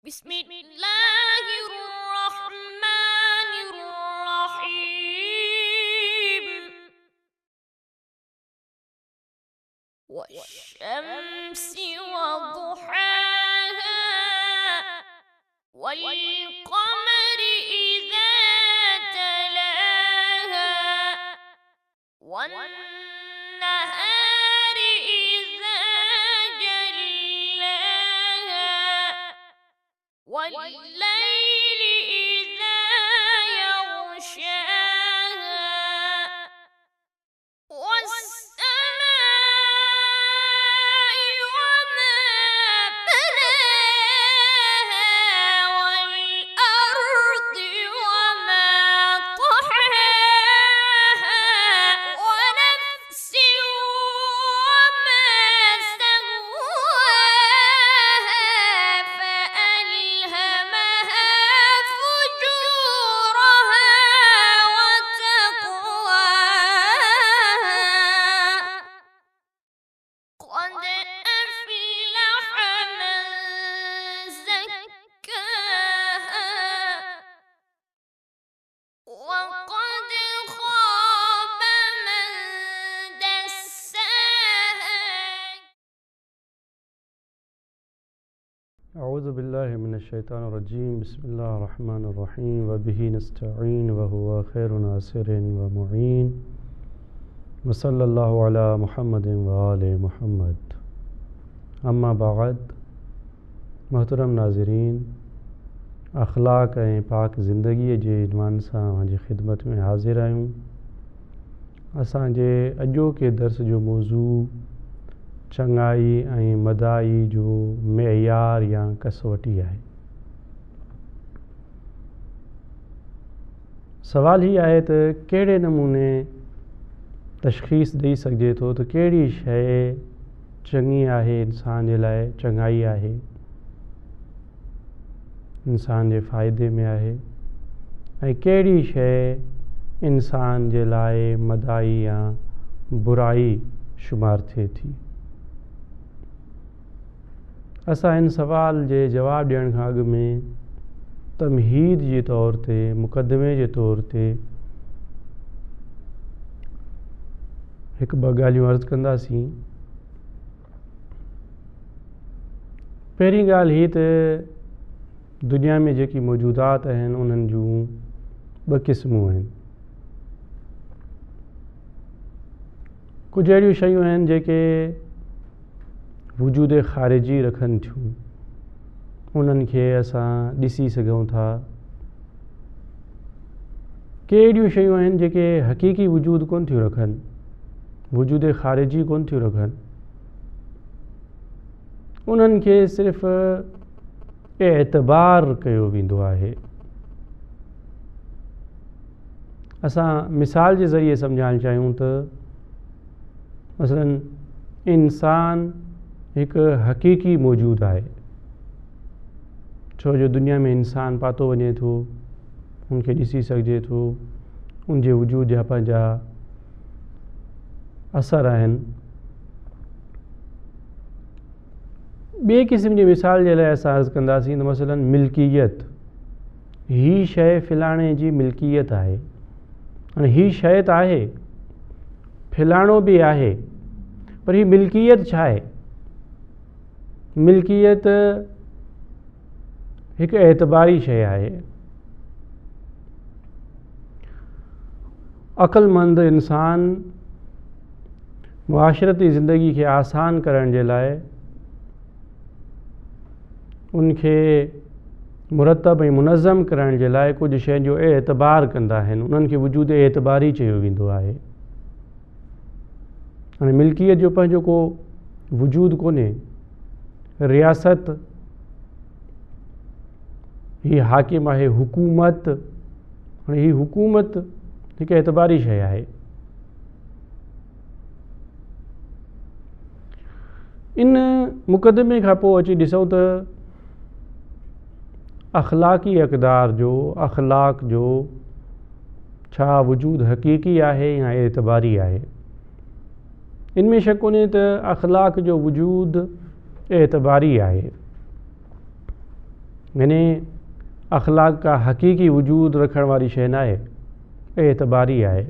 बिस्मिल्लाहिर्रहमानिर्रहीम वश्शम्सि वदुहाहा वल्क़मरि इज़ा तलाहा वन्नहारि इज़ा जल्लाहा वल्लैलि इज़ा यग़शाहा वस्समाइ वमा बनाहा वल्अर्दि वमा طحاها ونفس وما سواها فألهمها فجورها وتقواها قد أفلح من زكاها وقد خاب من دساها أعوذ بالله من الشيطان الرجيم بسم الله الرحمن الرحيم وبه نستعين وهو خير ناصر ومعين وصلى الله على محمد وآل محمد अम्मा बाद मोहतरम नाज़रीन अख़लाक़ ऐं पाक ज़िंदगीअ जे इन्वान सां जी ख़िदमत में हाज़िर आहियूं। असांजे अॼोके दर्स जो मौज़ू चङाई ऐं मदाई जो मेयार या कसवटी आहे। सवाल ही आहे त कहिड़े नमूने तशख़ीस ॾेई सघिजे थो त कहिड़ी शइ चङी आहे, इंसान जे लाइ चङाई आहे, इंसान जे फ़ाइदे में आहे, ऐं कहिड़ी शइ इंसान जे लाइ मदाई या बुराई शुमार थिए थी। असां इन सवाल जे जवाब ॾियण खां अॻु में तमहीद जे तौर ते, मुक़दमे जे तौर ते हिकु ॿ ॻाल्हियूं अर्ज़ु कंदासीं। पहिरीं ॻाल्हि हीअ त दुनिया में जेकी मौजूदात आहिनि उन्हनि जूं ॿ क़िस्मूं आहिनि। कुझु अहिड़ियूं शयूं आहिनि जेके वजूद ख़ारिजी रखनि थियूं, उन्हनि खे असां ॾिसी सघूं था। कहिड़ियूं शयूं आहिनि जेके हक़ीक़ी वजूद कोन थियूं रखनि, वजूद ख़ारिजी कोन थियूं रखनि, उन्हनि खे सिर्फ़ एतबार कयो वेंदो आहे। असां मिसाल जे ज़रिए सम्झाइणु चाहियूं त मसलन इंसान हिकु हक़ीक़ी मौजूद आहे, छो जो दुनिया में इंसान पातो वञे थो, उनखे ॾिसी सघिजे थो, उनजे वजूद जा पंहिंजा असर आहिनि। ॿिए क़िस्म जी मिसाल जे लाइ असां अर्ज़ु कंदासीं त मसलन मिल्कियत, हीअ शइ फ़िलाणे जी मिल्कियत आहे। हाणे हीअ शइ त आहे, फ़िलाणो बि आहे, पर हीअ मिल्कियत छा आहे? मिल्कियत हिकु एतबारी शइ आहे। अक़लमंद इंसान मुआशरती ज़िंदगी खे आसान करण जे लाइ उनखे मुरतब ऐं मुनज़्ज़म करण जे लाइ कुझु शयुनि जो एतबार कंदा आहिनि, उन्हनि खे वजूद एतबारी चयो वेंदो आहे। हाणे मिल्कियत जो पंहिंजो को वजूद कोन्हे। रियासत हीअ हाकिम आहे, हुकूमत, हाणे हीअ हुकूमत हिकु एतबारी शइ आहे। इन मुक़दमे खां पोइ अची ॾिसूं त अख़लाक़ी अक़दार जो, अख़लाक़ जो छा वजूद हक़ीक़ी आहे या एतबारी आहे। इनमें शक कोन्हे त अख़लाक़ जो वजूद एतबारी आहे। यानी अखलाक का हक़ीक़ी वजूद रखण वारी शइ न आहे, एतबारी आहे।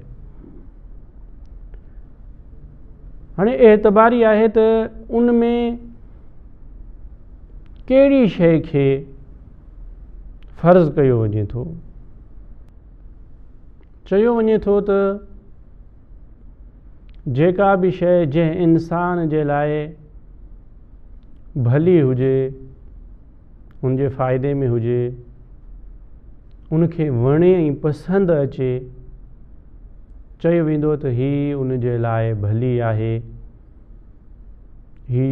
हाणे एतबारी आहे त उन में कहिड़ी शइ खे फ़र्ज़ कयो वञे थो। चयो वञे थो त जेका बि शइ जंहिं इंसान जे लाइ भली हुजे, उनजे फ़ाइदे में हुजे, उनखे वणे ऐं पसंदि अचे, चयो वेंदो त ही उन जे लाइ भली आहे, ही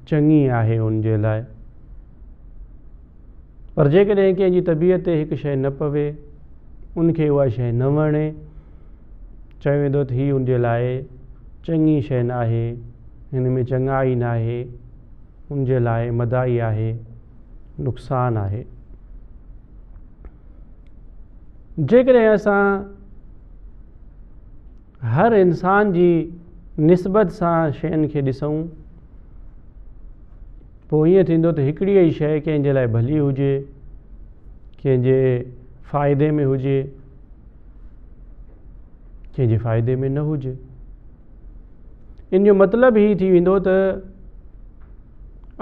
चङी आहे उन जे लाइ। पर जेकॾहिं कंहिंजी तबीअत ते हिकु शइ न पवे, उनखे उहा शइ न वणे, चयो वेंदो त ही उन जे लाइ चङी शइ न आहे, हिन में चङाई न आहे, उन जे लाइ मदाई आहे, नुक़सानु आहे। जेकॾहिं असां हर इंसान जी निस्बत सां शयुनि खे ॾिसूं, पोइ ईअं थींदो त हिकिड़ी ई शइ कंहिंजे लाइ भली हुजे, कंहिंजे फ़ाइदे में हुजे, कंहिंजे फ़ाइदे में न हुजे। इन जो मतिलबु ही थी वेंदो त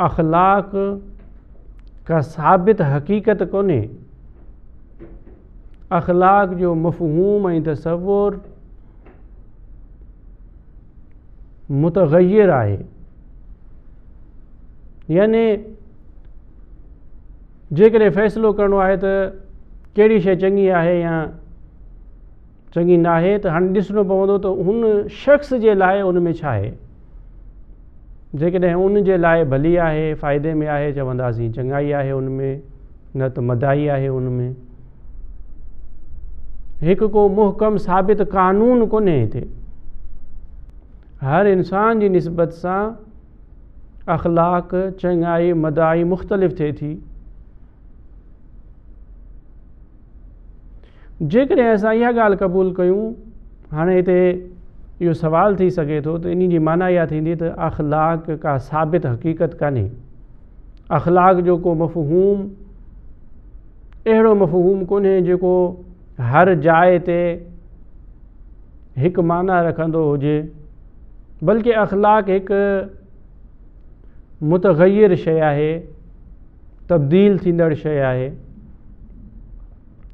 अखलाक का साबित हक़ीक़त कोन्हे। अखलाक जो मफ़हूम ऐं तसव्वुर मुतग़य्यर आहे। यानी जेकॾहिं फ़ैसिलो करिणो आहे त कहिड़ी शइ चङी आहे या चङी न आहे, त हाणे ॾिसणो पवंदो त हुन शख़्स जे लाइ उन में छा आहे। जेकॾहिं उन जे लाइ भली आहे, फ़ाइदे में आहे, चवंदासीं चङाई आहे उन में, न त मदाई आहे उन में। हिकु को मुहकम साबित कानून कोन्हे हिते। हर इंसान जी निस्बत सां अखलाक, चङाई, मदाई मुख़्तलिफ़ थिए थी। जेकॾहिं असां इहा ॻाल्हि क़बूल कयूं, हाणे हिते इहो सवाल थी सघे थो त इन जी माना इहा थींदी त अखलाक का साबित हक़ीक़त कान्हे। अखलाक जो को मफ़हूम अहिड़ो मफ़हूम कोन्हे जेको हर जाइ ते हिकु माना रखंदो हुजे, बल्कि अखलाक हिकु मुतग़य्यर शइ आहे, तब्दील थींदड़ शइ आहे।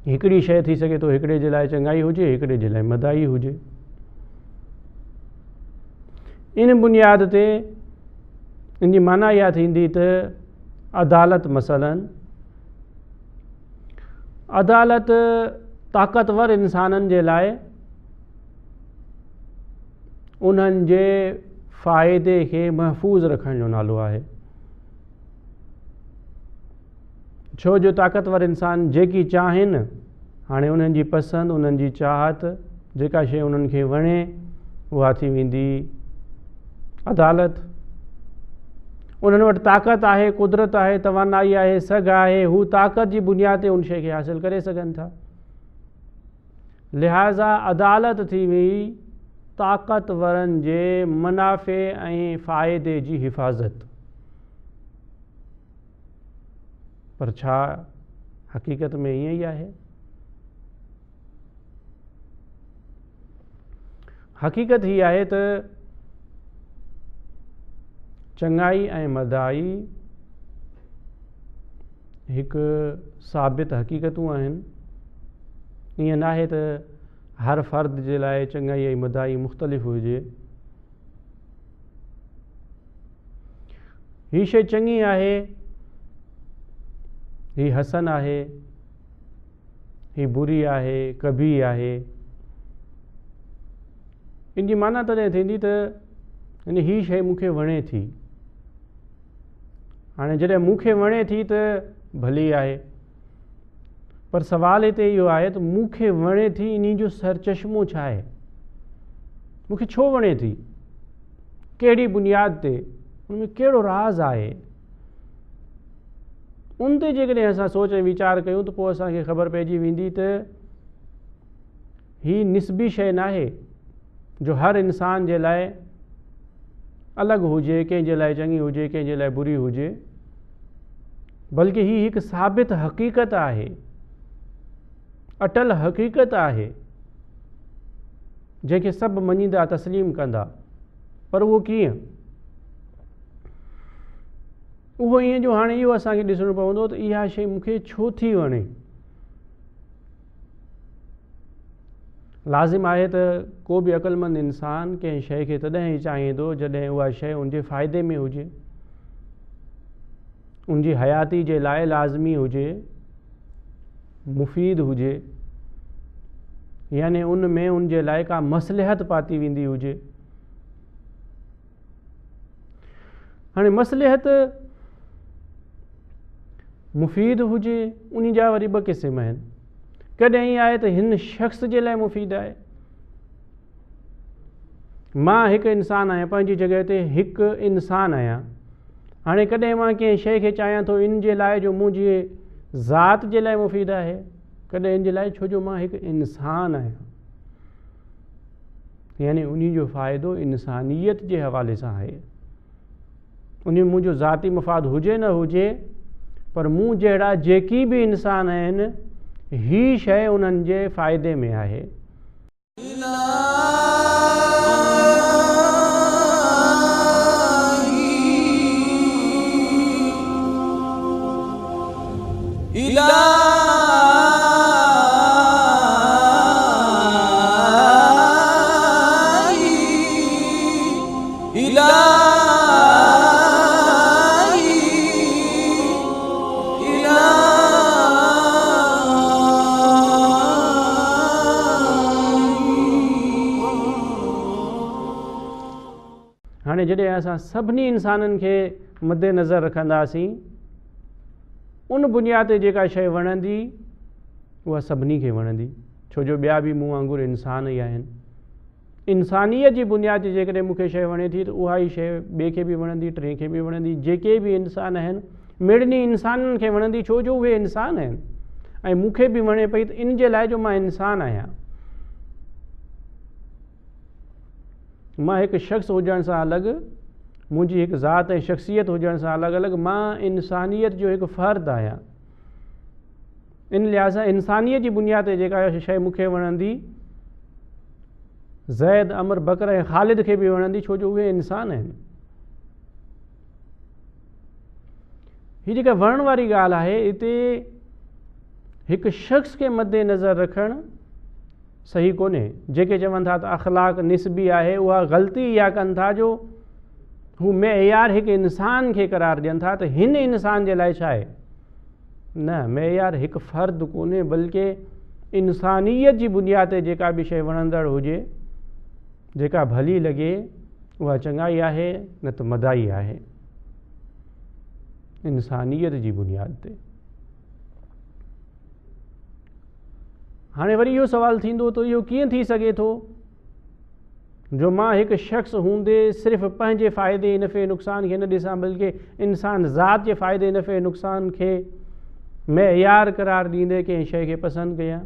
हिकिड़ी शइ थी सघे थो हिकिड़े जे लाइ चङाई हुजे, हिकिड़े जे लाइ मदाई हुजे। इन बुनियाद ते इन जी माना इहा थींदी त अदालत, मसलन अदालत ताक़तवर इंसाननि जे लाइ उन्हनि जे फ़ाइदे खे महफ़ूज़ रखण जो नालो आहे। छो जो ताक़तवर इंसान जेकी चाहिनि, हाणे उन्हनि जी पसंदि, उन्हनि जी चाहत, जेका शइ उन्हनि खे वणे, उहा थी वेंदी अदालत। उन्हनि वटि ताक़त आहे, कुदरत आहे, तवानाई आहे, सघ आहे, हू ताक़त जी बुनियाद ते उन शइ खे हासिलु करे सघनि था। लिहाज़ा अदालत थी वई ताक़तवरनि जे मुनाफ़े ऐं फ़ाइदे जी हिफ़ाज़त। पर छा हक़ीक़त में ईअं ई आहे? हक़ीक़त ही आहे त चङाई ऐं मदाई हिकु साबित हक़ीक़तूं आहिनि। ईअं न आहे त हर फ़र्द जे लाइ चङाई ऐं मदाई मुख़्तलिफ़ हुजे। ही शइ चङी आहे, ही हसन आहे, ही बुरी आहे, कभी आहे। इन जी माना तॾहिं थींदी त यानी ही शइ मूंखे वणे थी। हाणे जॾहिं मूंखे वणे थी त भली आहे, पर सवाल हिते इहो आहे त मूंखे वणे थी, इन जो सरचश्मो छा आहे? मूंखे छो वणे थी? कहिड़ी बुनियाद ते? उनमें कहिड़ो राज़ आहे? उन ते जेकॾहिं असां सोच ऐं वीचार कयूं त पोइ असांखे ख़बर पइजी वेंदी त ही निस्बी शइ न आहे जो हर इंसान जे लाइ अलॻि हुजे, कंहिंजे लाइ चङी हुजे, कंहिंजे लाइ बुरी हुजे। बल्कि ही हिकु साबित हक़ीक़त आहे, अटल हक़ीक़त आहे जंहिंखे सभु मञींदा तस्लीम कंदा। पर उहो कीअं? उहो ईअं जो हाणे इहो असांखे ॾिसणो पवंदो त इहा शइ मूंखे छो थी वणे। लाज़िम आहे त को बि अक़लमंद इंसान कंहिं शइ खे तॾहिं ई चाहींदो जॾहिं उहा शइ उनजे फ़ाइदे में हुजे, उनजी हयाती जे लाइ लाज़मी हुजे, मुफ़ीद हुजे, यानी उन में उनजे लाइ का मसलहत पाती वेंदी हुजे। हाणे मसलहत मुफ़ीद हुजे उन जा वरी ॿ क़िस्म आहिनि। कॾहिं आहे त हिन शख़्स जे लाइ मुफ़ीद आहे। मां हिकु इंसानु आहियां, पंहिंजी जॻह ते हिकु इंसानु आहियां। हाणे कॾहिं मां कंहिं शइ खे चाहियां थो इन जे लाइ जो मुंहिंजी ज़ात जे लाइ मुफ़ीद आहे, कॾहिं इन जे लाइ छो जो मां हिकु इंसानु आहियां, यानी उन जो फ़ाइदो इंसानियत जे हवाले सां आहे। उन में मुंहिंजो ज़ाती मफ़ाद हुजे न हुजे, पर मूं जहिड़ा जेकी बि इंसान आहिनि ही शइ उन्हनि जे फ़ाइदे में आहे। हाणे जॾहिं असां सभिनी इंसाननि खे मदे नज़र रखंदासीं, उन बुनियाद ते जेका शइ वणंदी उहा सभिनी खे वणंदी, छो जो ॿिया बि मूं वांगुरु इंसान ई आहिनि। इंसानियत जी बुनियाद ते जेकॾहिं मूंखे शइ वणे थी त उहा ई शइ ॿिए खे बि वणंदी, टे खे बि वणंदी, जेके बि इंसान आहिनि मिड़नी इंसाननि खे वणंदी, छो जो उहे इंसान आहिनि ऐं मूंखे बि वणे पई त इन जे लाइ जो मां इंसान आहियां। मां हिकु शख़्स हुजण सां अलॻि, मुंहिंजी हिकु ज़ात ऐं शख़्सियत हुजण सां अलॻि अलॻि मां इंसानियत जो हिकु फ़र्द आहियां। इन लिहाज़ इंसानियत जी बुनियाद ते जेका शइ मूंखे वणंदी, ज़ैद, अमर, बकर ऐं ख़ालिद खे बि वणंदी, छो जो उहे इंसान आहिनि। हीअ जेका वणण वारी ॻाल्हि आहे, हिते हिकु शख़्स खे मदे नज़र रखणु सही कोन्हे। जेके चवनि था त अख़लाक़ निस्बी आहे, उहा ग़लती इहा कनि था जो हू मेयार हिकु इंसान खे करार ॾियनि था त हिन इंसान जे लाइ छा आहे। न, मेयार हिकु फ़र्द कोन्हे, बल्कि इंसानियत जी बुनियाद ते जेका बि शइ वणंदड़ हुजे, जेका भली लॻे, उहा चङाई आहे न त मदाई आहे, इंसानियत जी बुनियाद ते। हाणे वरी इहो सुवालु थींदो त इहो कीअं थी सघे थो जो मां हिकु शख़्स हूंदे सिर्फ़ु पंहिंजे फ़ाइदे नफ़े नुक़सान खे न ॾिसां, बल्कि इंसान ज़ात जे फ़ाइदे नफ़े नुक़सान खे मेयार करार ॾींदे कंहिं शइ खे पसंदि कयां।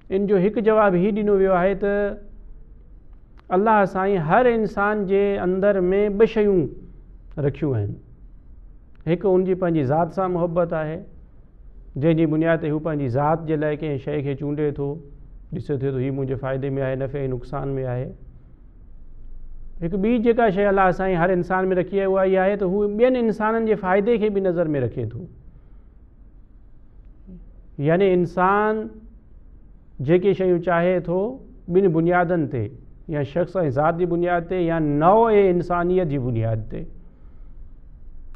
इन जो हिकु जवाबु हीउ ॾिनो वियो आहे त अल्लाह साईं हर इंसान जे अंदर में ॿ शयूं रखियूं आहिनि। हिकु उनजी पंहिंजी ज़ात सां मुहबत आहे, जंहिंजी बुनियाद ते हू पंहिंजी ज़ात जे लाइ कंहिं शइ खे चूंडे थो, ॾिसे थो त हीअ मुंहिंजे फ़ाइदे में आहे, नफ़े ऐं नुक़सान में आहे। हिकु ॿी जेका शइ अलाह साईं हर इंसान में रखी आहे उहा इहा आहे त हू ॿियनि इंसाननि जे फ़ाइदे खे बि नज़र में रखे थो। यानी इंसान जेके शयूं चाहे थो ॿिनि बुनियादनि ते, या शख़्स ऐं ज़ात जी बुनियाद ते, या नौ ऐं इंसानियत जी बुनियाद ते,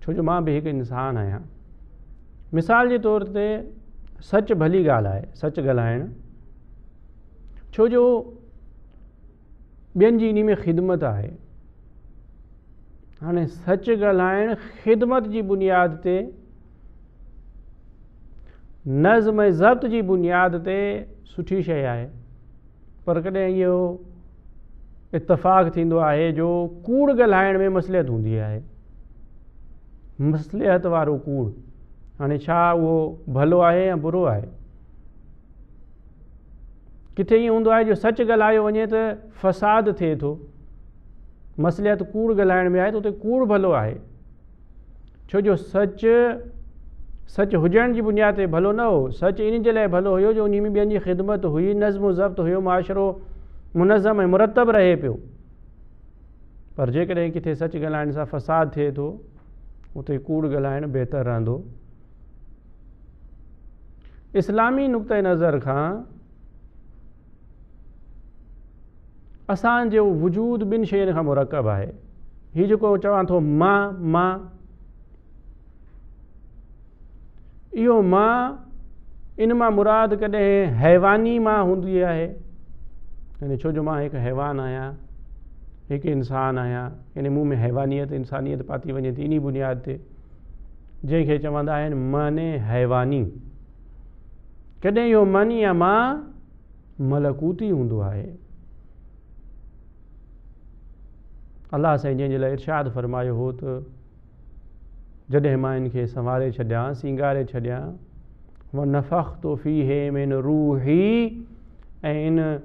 छो जो मां बि हिकु इंसान आहियां। मिसाल जे तौर ते सच भली ॻाल्हि आहे, सच ॻाल्हाइणु, छो जो ॿियनि जी इन में ख़िदमत आहे। हाणे सच ॻाल्हाइणु ख़िदमत जी बुनियाद ते, नज़्म ऐं ज़ब्त जी बुनियाद ते सुठी शइ आहे, पर कॾहिं इहो इत्तफ़ाक़ थींदो आहे जो कूड़ ॻाल्हाइण में मसलियत हूंदी आहे, मसलियत वारो कूड़। हाणे छा उहो भलो आहे या बुरो आहे? किथे ईअं हूंदो आहे जो सच ॻाल्हायो वञे त फ़साद थिए थो, मसलियत कूड़ ॻाल्हाइण में आहे त उते कूड़ भलो आहे, छो जो सच हुजण जी बुनियाद ते भलो न हो, सच इन जे लाइ भलो हुयो जो उन में ॿियनि जी ख़िदमत हुई, नज़्म ज़ब्त हुयो, मुआशिरो मुनज़्ज़म ऐं मुरतब रहे पियो। पर जेकॾहिं किथे सच ॻाल्हाइण सां फ़साद थिए थो, उते कूड़ ॻाल्हाइणु बहितर रहंदो। इस्लामी नुक़्ते नज़र खां असांजो वजूद ॿिनि शयुनि खां मुरकब आहे। हीउ जेको चवां थो मां, इहो मां इन मां मुराद कॾहिं हैवानी मां हूंदी आहे, यानी छो जो मां हिकु हैवान आहियां, हिकु इंसान आहियां, यानी मूं में हैवानियत इंसानियत पाती वञे थी इन बुनियाद ते, जंहिंखे चवंदा आहिनि माने हैवानी। कॾहिं इहो मन या मां मलकूती हूंदो आहे। अलाह साईं जंहिंजे लाइ इरशाद फरमायो हो त जॾहिं मां इनखे संवारे छॾियां, सींगारे छॾियां, व नफ़ख़्तु फ़ीहि मिन रूही, ऐं इन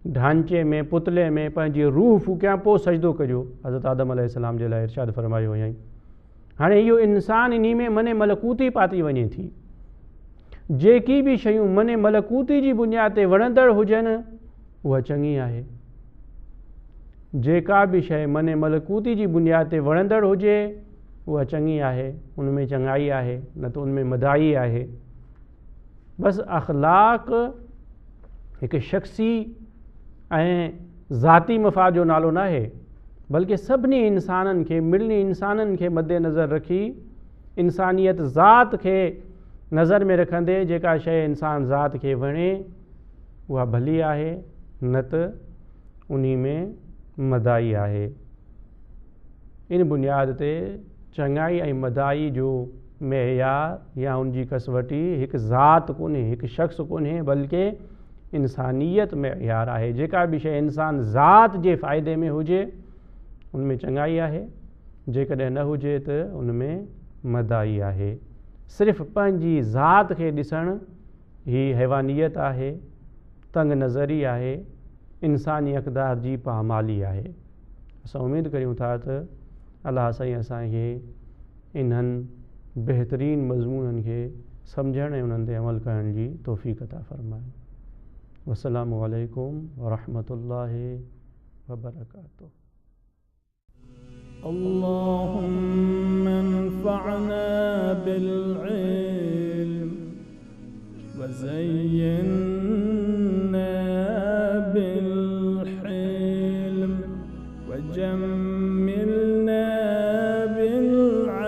ढांचे में पुतले में पंहिंजी रूह फूकियां, पोइ सजदो कजो। हज़रत आदम अलैहिस्सलाम जे लाइ इरशाद फरमायो हुयईं। हाणे इहो इंसान इन में मने मलकूती पाती वञे थी। जेकी बि शयूं मने मलकूती जी बुनियाद ते वणंदड़ हुजनि उहा चङी आहे। जेका बि शइ मने मलकूती जी बुनियाद ते वणंदड़ हुजे उहा चङी आहे, उन में चङाई आहे, न त उन में मदाई आहे। बसि अख़लाक़ हिकु शख़्सी ऐं ज़ाती मफ़ाद जो नालो न आहे, बल्कि सभिनी इंसाननि खे, मिलनी इंसाननि खे मद्देनज़र रखी, इंसानियत ज़ात खे नज़र में रखंदे जेका शइ इंसान ज़ात खे वणे उहा भली आहे, न त उन में मदाई आहे। इन बुनियाद ते चङाई ऐं मदाई जो मेयार या उन जी कसवटी हिकु ज़ात कोन्हे, हिकु शख़्स कोन्हे, बल्कि इंसानियत मेयार आहे। जेका बि शइ इंसान ज़ात जे फ़ाइदे में हुजे उन में चङाई आहे, जेकॾहिं न हुजे त उन में मदाई आहे। सिर्फ़ु पंहिंजी ज़ात खे ॾिसणु ही हैवानियत आहे, तंग नज़री आहे, इंसानी अक़दार जी पामाली आहे। असां उमेद करियूं था त अलाह साईं असांखे इन्हनि बहितरीन मज़मूननि खे सम्झण ऐं उन्हनि ते अमल करण जी तौफ़ीक़ अता फ़रमाए। वस्सलामु अलैकुम वरहमतुल्लाहि वबरकातुहू। अल्लाहुम्मा अन्फ़अना बिल-इल्म वज़य्यिन्ना बिल-हिल्म वजम्मिलना बिल-आफ़िया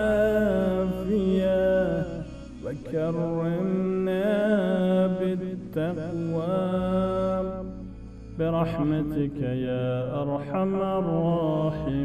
वकर्रिमना बित-तक़वा برحمتك يا أرحم الراحمين।